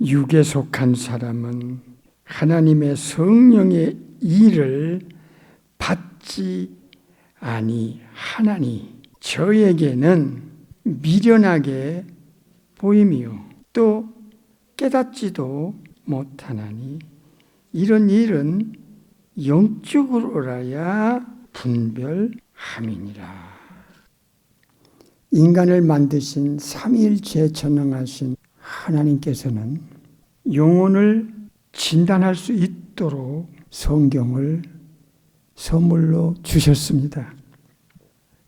육에 속한 사람은 하나님의 성령의 일을 받지 아니하나니 저에게는 미련하게 보임이요 또 깨닫지도 못하나니 이런 일은 영적으로라야 분별함이니라. 인간을 만드신 삼위일체 전능하신 하나님께서는 영혼을 진단할 수 있도록 성경을 선물로 주셨습니다.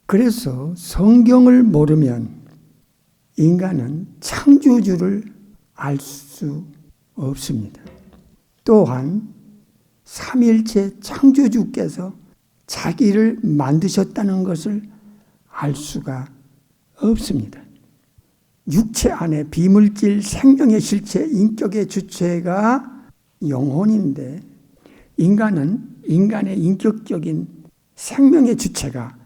그래서 성경을 모르면 인간은 창조주를 알 수 없습니다. 또한 삼위일체 창조주께서 자기를 만드셨다는 것을 알 수가 없습니다. 육체 안에 비물질 생명의 실체, 인격의 주체가 영혼인데 인간은 인간의 인격적인 생명의 주체가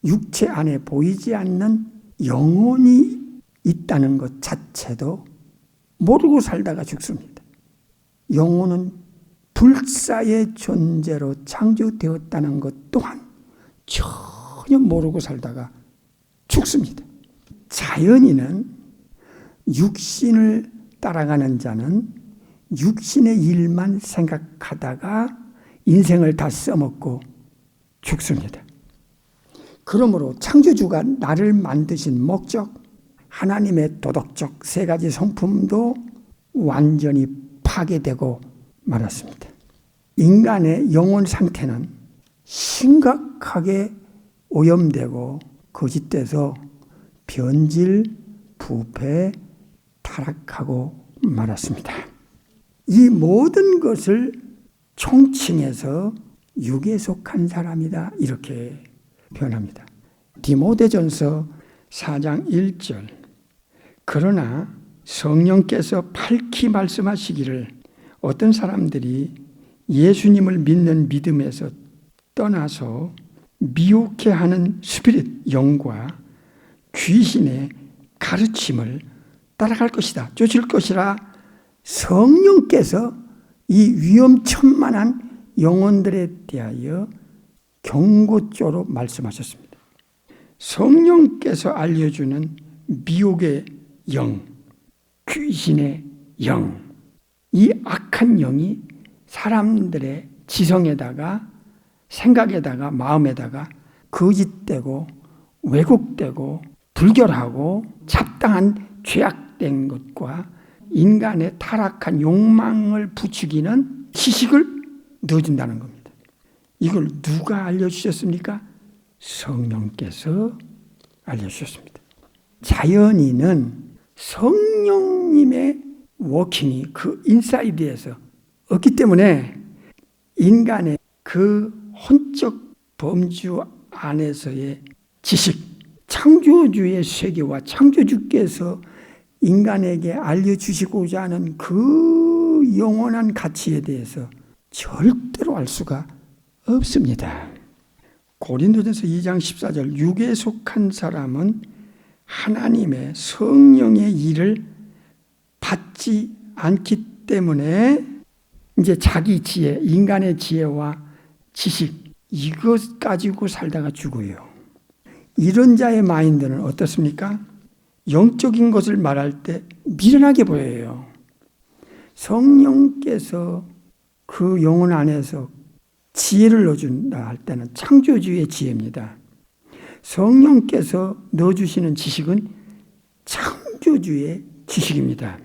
육체 안에 보이지 않는 영혼이 있다는 것 자체도 모르고 살다가 죽습니다. 영혼은 불사의 존재로 창조되었다는 것 또한 전혀 모르고 살다가 죽습니다. 자연인은 육신을 따라가는 자는 육신의 일만 생각하다가 인생을 다 써먹고 죽습니다. 그러므로 창조주가 나를 만드신 목적, 하나님의 도덕적 세 가지 성품도 완전히 파괴되고 말았습니다. 인간의 영혼 상태는 심각하게 오염되고 거짓돼서 변질, 부패, 타락하고 말았습니다. 이 모든 것을 총칭해서 육에 속한 사람이다 이렇게 표현합니다. 디모데전서 4장 1절 그러나 성령께서 밝히 말씀하시기를 어떤 사람들이 예수님을 믿는 믿음에서 떠나서 미혹해하는 스피릿 영과 귀신의 가르침을 따라갈 것이다. 쫓을 것이라 성령께서 이 위험천만한 영혼들에 대하여 경고조로 말씀하셨습니다. 성령께서 알려주는 미혹의 영, 귀신의 영, 이 악한 영이 사람들의 지성에다가 생각에다가 마음에다가 거짓되고 왜곡되고 불결하고 잡다한 죄악된 것과 인간의 타락한 욕망을 부추기는 지식을 넣어준다는 겁니다. 이걸 누가 알려주셨습니까? 성령께서 알려주셨습니다. 자연인은 성령님의 워킹이 그 인사이드에서 없기 때문에 인간의 그 혼적 범주 안에서의 지식, 창조주의 세계와 창조주께서 인간에게 알려주시고자 하는 그 영원한 가치에 대해서 절대로 알 수가 없습니다. 고린도전서 2장 14절 육에 속한 사람은 하나님의 성령의 일을 받지 않기 때문에 이제 자기 지혜, 인간의 지혜와 지식 이것 가지고 살다가 죽어요. 이런 자의 마인드는 어떻습니까? 영적인 것을 말할 때 미련하게 보여요. 성령께서 그 영혼 안에서 지혜를 넣어준다 할 때는 창조주의 지혜입니다. 성령께서 넣어주시는 지식은 창조주의 지식입니다.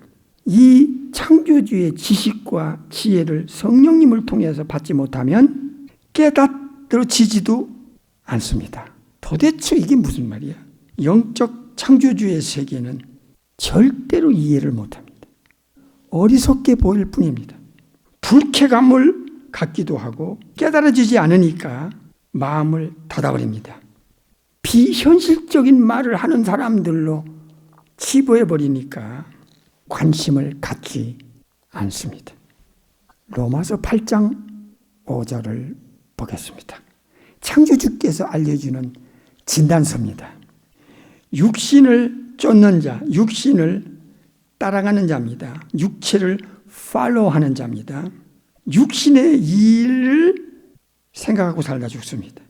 이 창조주의 지식과 지혜를 성령님을 통해서 받지 못하면 깨닫지도 않습니다. 도대체 이게 무슨 말이야? 영적 창조주의 세계는 절대로 이해를 못합니다. 어리석게 보일 뿐입니다. 불쾌감을 갖기도 하고 깨달아지지 않으니까 마음을 닫아버립니다. 비현실적인 말을 하는 사람들로 치부해버리니까 관심을 갖지 않습니다. 로마서 8장 5절을 보겠습니다. 창조주께서 알려주는 진단서입니다. 육신을 쫓는 자, 육신을 따라가는 자입니다. 육체를 팔로우하는 자입니다. 육신의 일을 생각하고 살다 죽습니다.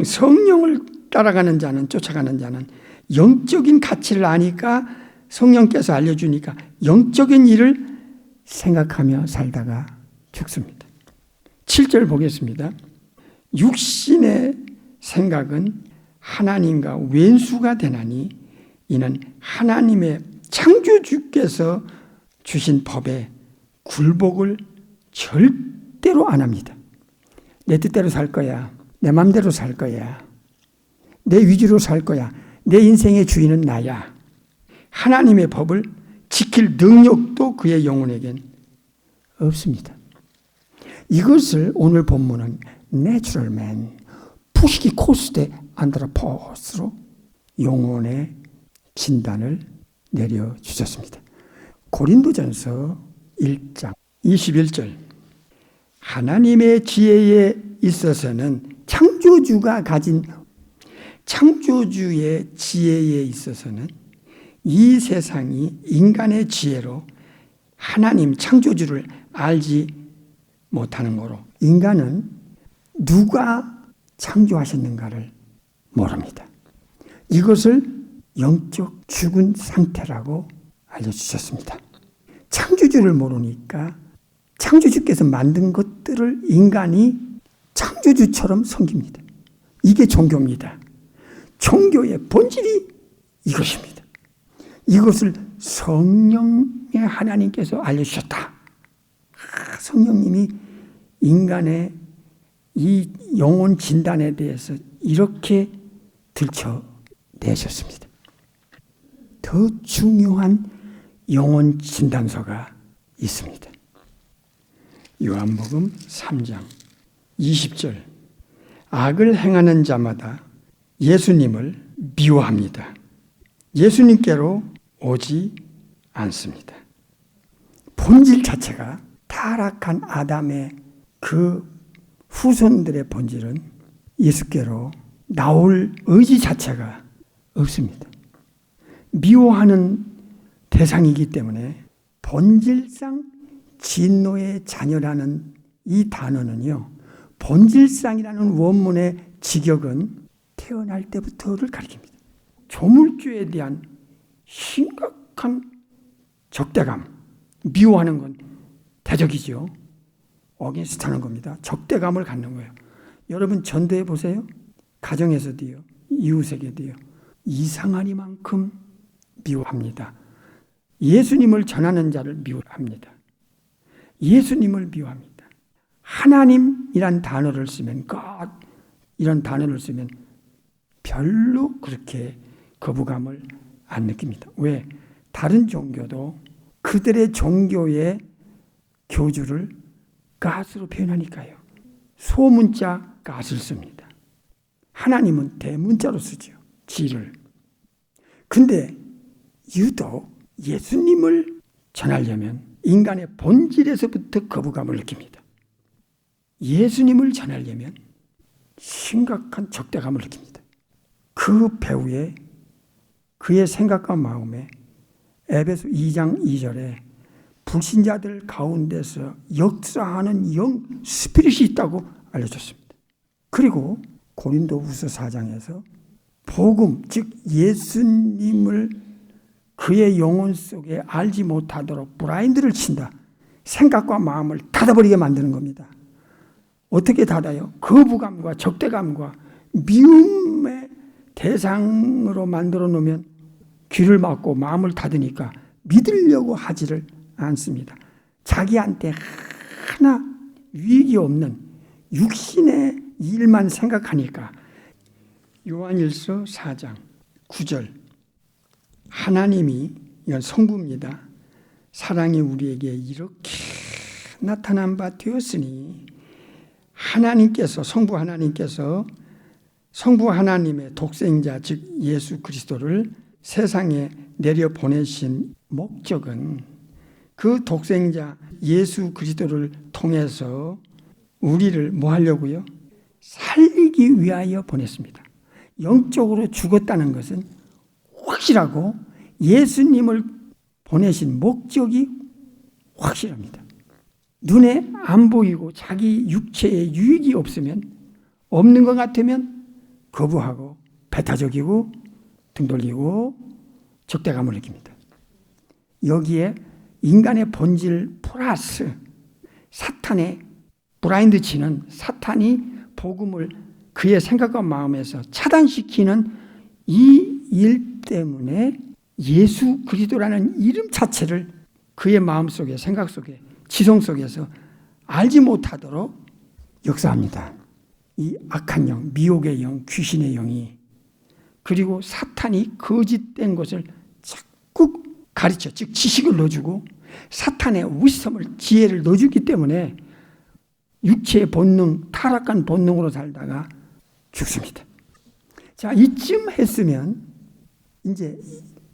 성령을 따라가는 자는, 쫓아가는 자는 영적인 가치를 아니까, 성령께서 알려주니까 영적인 일을 생각하며 살다가 죽습니다. 7절 보겠습니다. 육신의 생각은 하나님과 왼수가 되나니 이는 하나님의 창조주께서 주신 법에 굴복을 절대로 안 합니다. 내 뜻대로 살 거야. 내 맘대로 살 거야. 내 위주로 살 거야. 내 인생의 주인은 나야. 하나님의 법을 지킬 능력도 그의 영혼에겐 없습니다. 이것을 오늘 본문은 내추럴맨, 푸시키 코스데 안드로포스로 영혼의 진단을 내려주셨습니다. 고린도전서 1장 21절, 하나님의 지혜에 있어서는 창조주가 가진 창조주의 지혜에 있어서는 이 세상이 인간의 지혜로 하나님 창조주를 알지 못하는 거로, 인간은 누가 창조하셨는가를 모릅니다. 이것을 영적 죽은 상태라고 알려주셨습니다. 창조주를 모르니까 창조주께서 만든 것들을 인간이 창조주처럼 섬깁니다. 이게 종교입니다. 종교의 본질이 이것입니다. 이것을 성령의 하나님께서 알려주셨다. 성령님이 인간의 이 영혼 진단에 대해서 이렇게 들춰내셨습니다. 더 중요한 영혼 진단서가 있습니다. 요한복음 3장 20절, 악을 행하는 자마다 예수님을 미워합니다. 예수님께로 오지 않습니다. 본질 자체가, 타락한 아담의 그 후손들의 본질은 예수께로 나올 의지 자체가 없습니다. 미워하는 대상이기 때문에 본질상 진노의 자녀라는 이 단어는요, 본질상이라는 원문의 직역은 태어날 때부터를 가리킵니다. 조물주에 대한 심각한 적대감, 미워하는 건 대적이죠. 어게인스트 하는 겁니다. 적대감을 갖는 거예요. 여러분 전도해 보세요. 가정에서도요, 이웃에게도요, 이상하리만큼 미워합니다. 예수님을 전하는 자를 미워합니다. 예수님을 미워합니다. 하나님이란 단어를 쓰면, God 이런 단어를 쓰면 별로 그렇게 거부감을 안 느낍니다. 왜? 다른 종교도 그들의 종교의 교주를 God으로 표현하니까요. 소문자 God을 씁니다. 하나님은 대문자로 쓰죠. 지를. 근데 유독 예수님을 전하려면 인간의 본질에서부터 거부감을 느낍니다. 예수님을 전하려면 심각한 적대감을 느낍니다. 그 배후에 그의 생각과 마음에 에베소 2장 2절에 불신자들 가운데서 역사하는 영 스피릿이 있다고 알려줬습니다. 그리고 고린도후서 4장에서 복음, 즉 예수님을 그의 영혼 속에 알지 못하도록 블라인드를 친다. 생각과 마음을 닫아버리게 만드는 겁니다. 어떻게 닫아요? 거부감과 적대감과 미움의 대상으로 만들어 놓으면 귀를 막고 마음을 닫으니까 믿으려고 하지를 않습니다. 자기한테 하나 유익이 없는 육신의 일만 생각하니까. 요한일서 4장 9절, 하나님이, 이건 성부입니다. 사랑이 우리에게 이렇게 나타난 바 되었으니 하나님께서, 성부 하나님의 독생자 즉 예수 그리스도를 세상에 내려보내신 목적은 그 독생자 예수 그리스도를 통해서 우리를 뭐 하려고요? 살기 위하여 보냈습니다. 영적으로 죽었다는 것은 확실하고, 예수님을 보내신 목적이 확실합니다. 눈에 안 보이고 자기 육체에 유익이 없는 것 같으면 거부하고 배타적이고 등 돌리고 적대감을 느낍니다. 여기에 인간의 본질 플러스 사탄의 브라인드 치는 사탄이 복음을 그의 생각과 마음에서 차단시키는 이 일 때문에 예수 그리스도라는 이름 자체를 그의 마음속에 생각 속에 지성 속에서 알지 못하도록 역사합니다. 이 악한 영, 미혹의 영, 귀신의 영이 그리고 사탄이 거짓된 것을 자꾸 가르쳐 즉 지식을 넣어주고 사탄의 위성을 지혜를 넣어주기 때문에 육체의 본능, 타락한 본능으로 살다가 죽습니다. 자, 이쯤 했으면 이제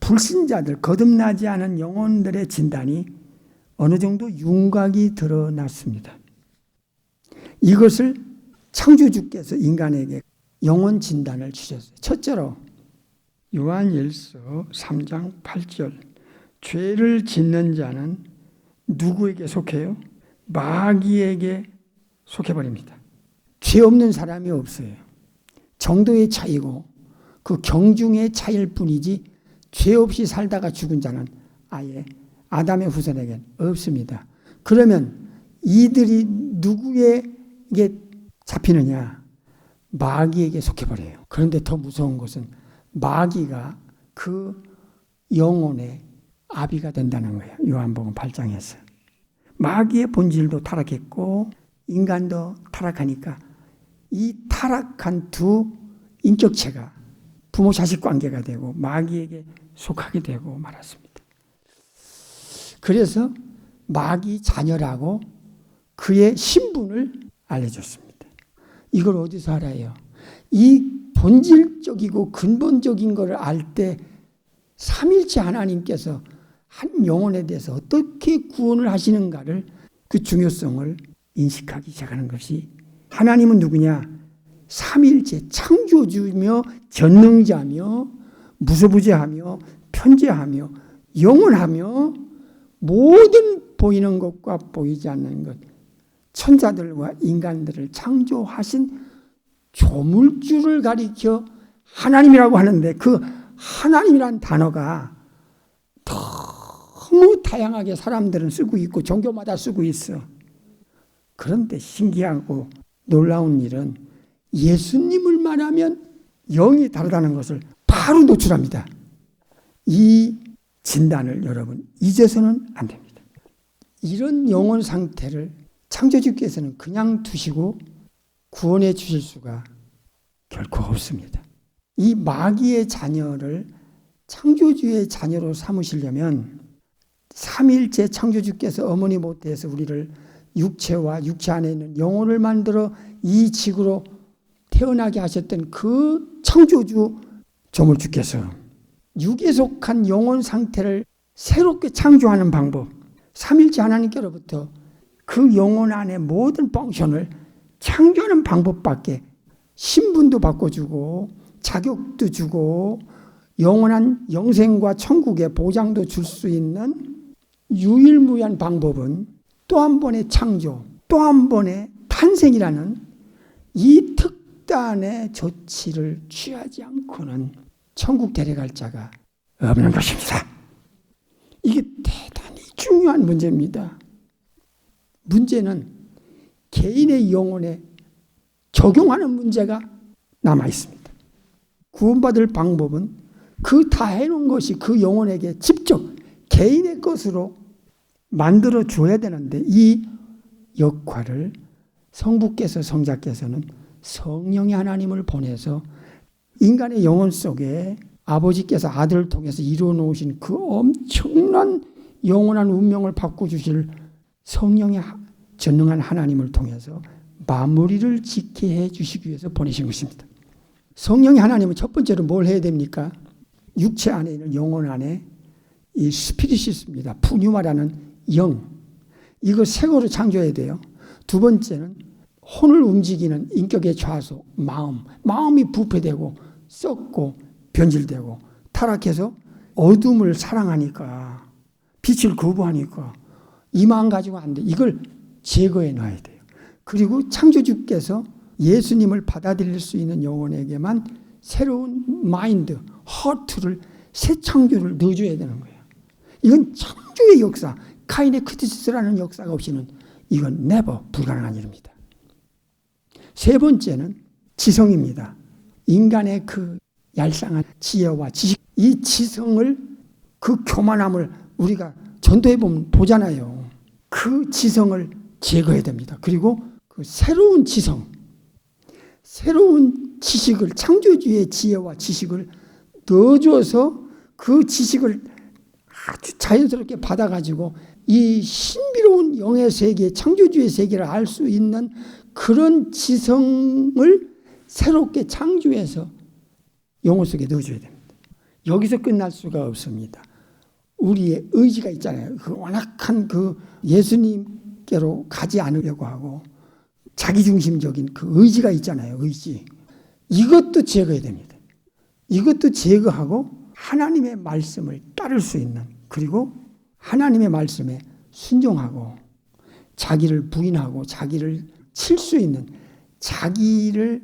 불신자들, 거듭나지 않은 영혼들의 진단이 어느 정도 윤곽이 드러났습니다. 이것을 창조주께서 인간에게 영혼 진단을 주셨어요. 첫째로 요한일서 3장 8절 죄를 짓는 자는 누구에게 속해요? 마귀에게 속해버립니다. 죄 없는 사람이 없어요. 정도의 차이고 그 경중의 차이일 뿐이지 죄 없이 살다가 죽은 자는 아예 아담의 후손에겐 없습니다. 그러면 이들이 누구에게 잡히느냐? 마귀에게 속해버려요. 그런데 더 무서운 것은 마귀가 그 영혼의 아비가 된다는 거예요. 요한복음 8장에서. 마귀의 본질도 타락했고 인간도 타락하니까 이 타락한 두 인격체가 부모 자식 관계가 되고 마귀에게 속하게 되고 말았습니다. 그래서 마귀 자녀라고 그의 신분을 알려줬습니다. 이걸 어디서 알아요? 이 본질적이고 근본적인 것을 알 때 삼일체 하나님께서 한 영혼에 대해서 어떻게 구원을 하시는가를 그 중요성을 인식하기 시작하는 것이 하나님은 누구냐? 삼일체 창조주며 전능자며 무소부재하며 편재하며 영원하며 모든 보이는 것과 보이지 않는 것 천사들과 인간들을 창조하신 조물주를 가리켜 하나님이라고 하는데 그 하나님이란 단어가 너무 다양하게 사람들은 쓰고 있고 종교마다 쓰고 있어. 그런데 신기하고 놀라운 일은 예수님을 말하면 영이 다르다는 것을 바로 노출합니다. 이 진단을 여러분 잊어서는 안 됩니다. 이런 영혼 상태를 창조주께서는 그냥 두시고 구원해 주실 수가 결코 없습니다. 이 마귀의 자녀를 창조주의 자녀로 삼으시려면 삼일째 창조주께서 어머니 모태에서 우리를 육체와 육체 안에 있는 영혼을 만들어 이 지구로 태어나게 하셨던 그 창조주 조물주께서 육에 속한 영혼 상태를 새롭게 창조하는 방법, 삼일째 하나님께로부터 그 영혼 안에 모든 펑션을 창조하는 방법밖에 신분도 바꿔주고 자격도 주고 영원한 영생과 천국의 보장도 줄 수 있는 유일무이한 방법은 또 한 번의 창조, 또 한 번의 탄생이라는 이 특단의 조치를 취하지 않고는 천국 데려갈 자가 없는 것입니다. 이게 대단히 중요한 문제입니다. 문제는 개인의 영혼에 적용하는 문제가 남아 있습니다. 구원받을 방법은 그 다 해놓은 것이 그 영혼에게 직접 개인의 것으로 만들어 줘야 되는데 이 역할을 성부께서 성자께서는 성령의 하나님을 보내서 인간의 영혼 속에 아버지께서 아들을 통해서 이루어 놓으신 그 엄청난 영원한 운명을 바꿔주실 성령의 전능한 하나님을 통해서 마무리를 짓게 해주시기 위해서 보내신 것입니다. 성령의 하나님은 첫 번째로 뭘 해야 됩니까? 육체 안에 있는 영혼 안에 이 스피릿이 있습니다. 푸뉴마라는 영. 이거 새거로 창조해야 돼요. 두 번째는 혼을 움직이는 인격의 좌소, 마음. 마음이 부패되고 썩고 변질되고 타락해서 어둠을 사랑하니까 빛을 거부하니까 이 마음 가지고 안 돼. 이걸 제거해 놔야 돼요. 그리고 창조주께서 예수님을 받아들일 수 있는 영혼에게만 새로운 마인드, 허트를, 새 창조를 넣어줘야 되는 거예요. 이건 창조의 역사, 카인의 크티스라는 역사가 없이는 이건 never 불가능한 일입니다. 세 번째는 지성입니다. 인간의 그 얄쌍한 지혜와 지식, 이 지성을, 그 교만함을 우리가 전도해 보면 보잖아요. 그 지성을 제거해야 됩니다. 그리고 그 새로운 지성, 새로운 지식을, 창조주의 지혜와 지식을 넣어줘서 그 지식을 아주 자연스럽게 받아가지고 이 신비로운 영의 세계, 창조주의 세계를 알 수 있는 그런 지성을 새롭게 창조해서 영혼 속에 넣어줘야 됩니다. 여기서 끝날 수가 없습니다. 우리의 의지가 있잖아요. 그 완악한 그 예수님께로 가지 않으려고 하고 자기중심적인 그 의지가 있잖아요. 의지. 이것도 제거해야 됩니다. 이것도 제거하고 하나님의 말씀을 따를 수 있는, 그리고 하나님의 말씀에 순종하고 자기를 부인하고 자기를 칠 수 있는, 자기를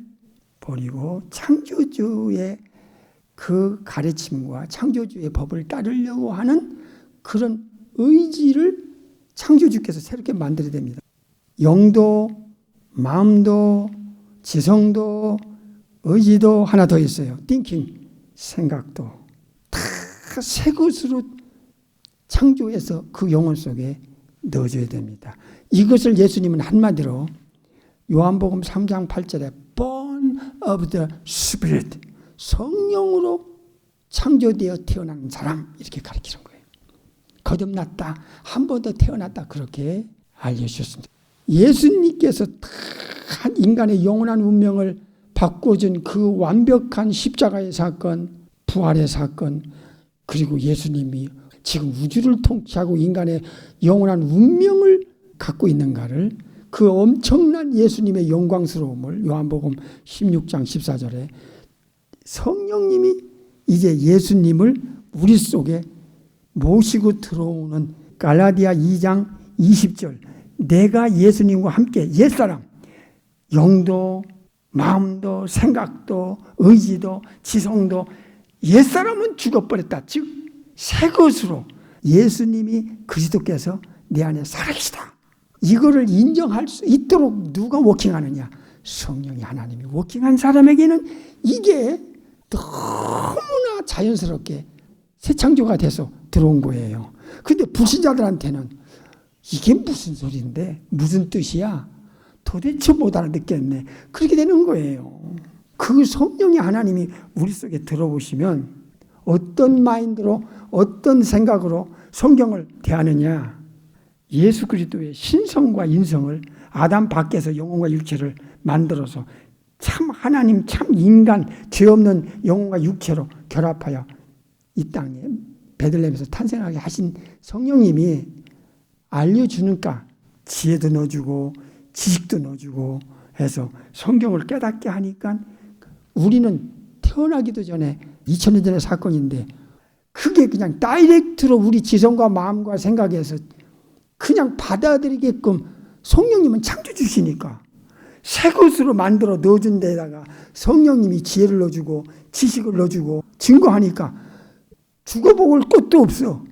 버리고 창조주의 그 가르침과 창조주의 법을 따르려고 하는 그런 의지를 창조주께서 새롭게 만들어야 됩니다. 영도, 마음도, 지성도, 의지도 하나 더 있어요. thinking, 생각도 다 새 것으로 창조해서 그 영혼 속에 넣어줘야 됩니다. 이것을 예수님은 한마디로 요한복음 3장 8절에 born of the Spirit, 성령으로 창조되어 태어난 사람, 이렇게 가르치는 거예요. 거듭났다, 한 번 더 태어났다, 그렇게 알려주셨습니다. 예수님께서 한 인간의 영원한 운명을 바꿔준 그 완벽한 십자가의 사건, 부활의 사건, 그리고 예수님이 지금 우주를 통치하고 인간의 영원한 운명을 갖고 있는가를, 그 엄청난 예수님의 영광스러움을 요한복음 16장 14절에 성령님이 이제 예수님을 우리 속에 모시고 들어오는 갈라디아 2장 20절, 내가 예수님과 함께 옛사람, 영도, 마음도, 생각도, 의지도, 지성도 옛사람은 죽어버렸다. 즉 새 것으로 예수님이 그리스도께서 내 안에 살아계시다. 이거를 인정할 수 있도록 누가 워킹하느냐? 성령이, 하나님이 워킹한 사람에게는 이게 너무나 자연스럽게 새 창조가 돼서 들어온 거예요. 근데 불신자들한테는 이게 무슨 소리인데, 무슨 뜻이야? 도대체 못 알아듣겠네. 그렇게 되는 거예요. 그 성령이, 하나님이 우리 속에 들어오시면 어떤 마인드로, 어떤 생각으로 성경을 대하느냐? 예수 그리스도의 신성과 인성을 아담 밖에서 영혼과 육체를 만들어서 참 하나님, 참 인간, 죄 없는 영혼과 육체로 결합하여 이 땅에 베들레헴에서 탄생하게 하신 성령님이 알려주니까 지혜도 넣어주고 지식도 넣어주고 해서 성경을 깨닫게 하니까 우리는 태어나기도 전에 2000년 전의 사건인데 그게 그냥 다이렉트로 우리 지성과 마음과 생각에서 그냥 받아들이게끔 성령님은 창조주시니까 새 것으로 만들어 넣어준 데다가 성령님이 지혜를 넣어주고 지식을 넣어주고 증거하니까 죽어볼 것도 없어.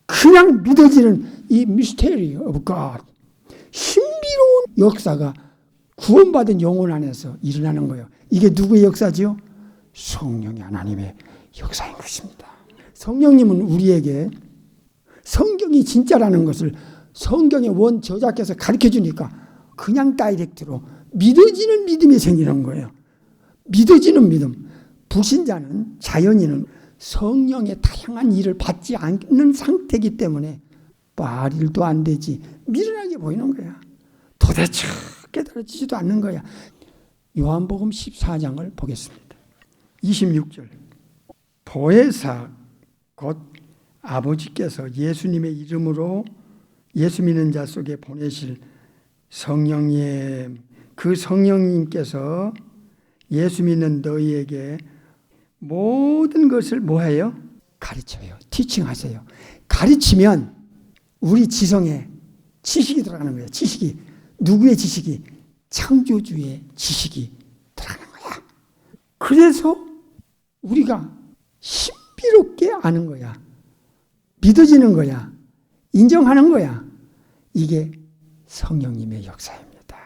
그냥 믿어지는 이 미스테리 오브 갓, 신비로운 역사가 구원받은 영혼 안에서 일어나는 거예요. 이게 누구의 역사지요? 성령이, 하나님의 역사인 것입니다. 성령님은 우리에게 성경이 진짜라는 것을 성경의 원 저자께서 가르쳐 주니까 그냥 다이렉트로 믿어지는 믿음이 생기는 거예요. 믿어지는 믿음. 불신자는, 자연인은 성령의 다양한 일을 받지 않는 상태이기 때문에 말일도 안 되지 미련하게 보이는 거야. 도대체 깨달아지지도 않는 거야. 요한복음 14장을 보겠습니다. 26절. 보혜사 곧 아버지께서 예수님의 이름으로 예수 믿는 자 속에 보내실 성령님, 그 성령님께서 예수 믿는 너희에게 모든 것을 뭐해요? 가르쳐요. 티칭하세요. 가르치면 우리 지성에 지식이 들어가는 거예요. 지식이. 누구의 지식이? 창조주의 지식이 들어가는 거야. 그래서 우리가 신비롭게 아는 거야. 믿어지는 거야. 인정하는 거야. 이게 성령님의 역사입니다.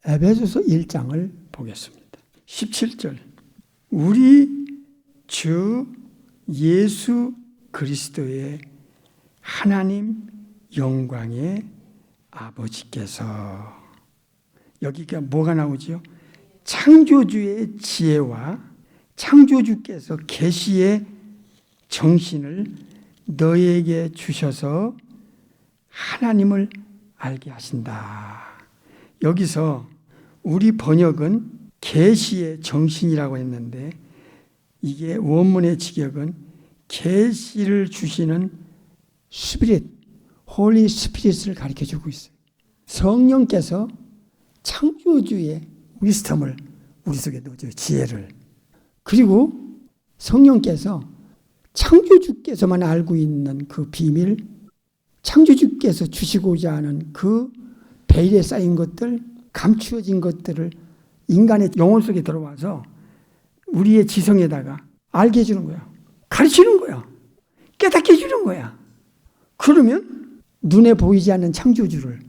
에베소서 1장을 보겠습니다. 17절. 우리 주 예수 그리스도의 하나님 영광의 아버지께서, 여기가 뭐가 나오죠? 창조주의 지혜와 창조주께서 계시의 정신을 너에게 주셔서 하나님을 알게 하신다. 여기서 우리 번역은 계시의 정신이라고 했는데, 이게 원문의 직역은 계시를 주시는 스피릿, 홀리 스피릿을 가르쳐주고 있어요. 성령께서 창조주의 위스텀을 우리 속에 넣어줘요. 지혜를. 그리고 성령께서 창조주께서만 알고 있는 그 비밀, 창조주께서 주시고자 하는 그 베일에 쌓인 것들, 감추어진 것들을 인간의 영혼 속에 들어와서 우리의 지성에다가 알게 해주는 거야. 가르치는 거야. 깨닫게 해주는 거야. 그러면 눈에 보이지 않는 창조주를,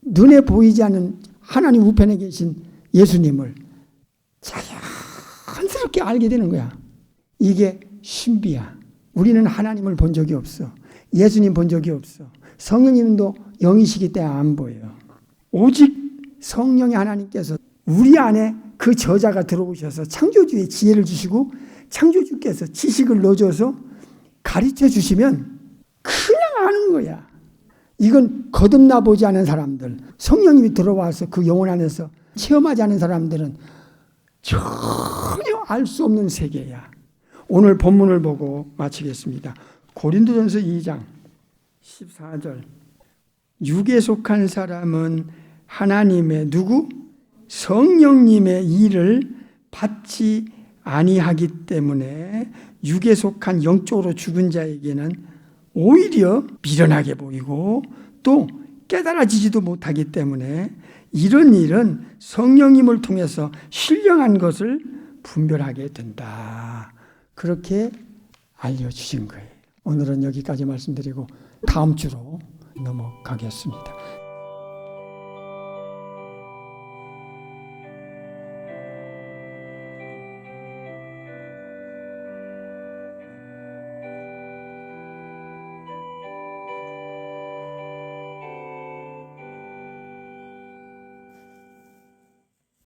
눈에 보이지 않는 하나님 우편에 계신 예수님을 자연스럽게 알게 되는 거야. 이게 신비야. 우리는 하나님을 본 적이 없어. 예수님 본 적이 없어. 성령님도 영이시기 때문에 안 보여요. 오직 성령의 하나님께서 우리 안에 그 저자가 들어오셔서 창조주의 지혜를 주시고 창조주께서 지식을 넣어줘서 가르쳐 주시면 그냥 아는 거야. 이건 거듭나 보지 않은 사람들, 성령님이 들어와서 그 영혼 안에서 체험하지 않은 사람들은 전혀 알 수 없는 세계야. 오늘 본문을 보고 마치겠습니다. 고린도전서 2장 14절. 육에 속한 사람은 하나님의 누구? 성령님의 일을 받지 아니하기 때문에 육에 속한 영적으로 죽은 자에게는 오히려 미련하게 보이고 또 깨달아지지도 못하기 때문에 이런 일은 성령님을 통해서 신령한 것을 분별하게 된다. 그렇게 알려주신 거예요. 오늘은 여기까지 말씀드리고 다음 주로 넘어가겠습니다.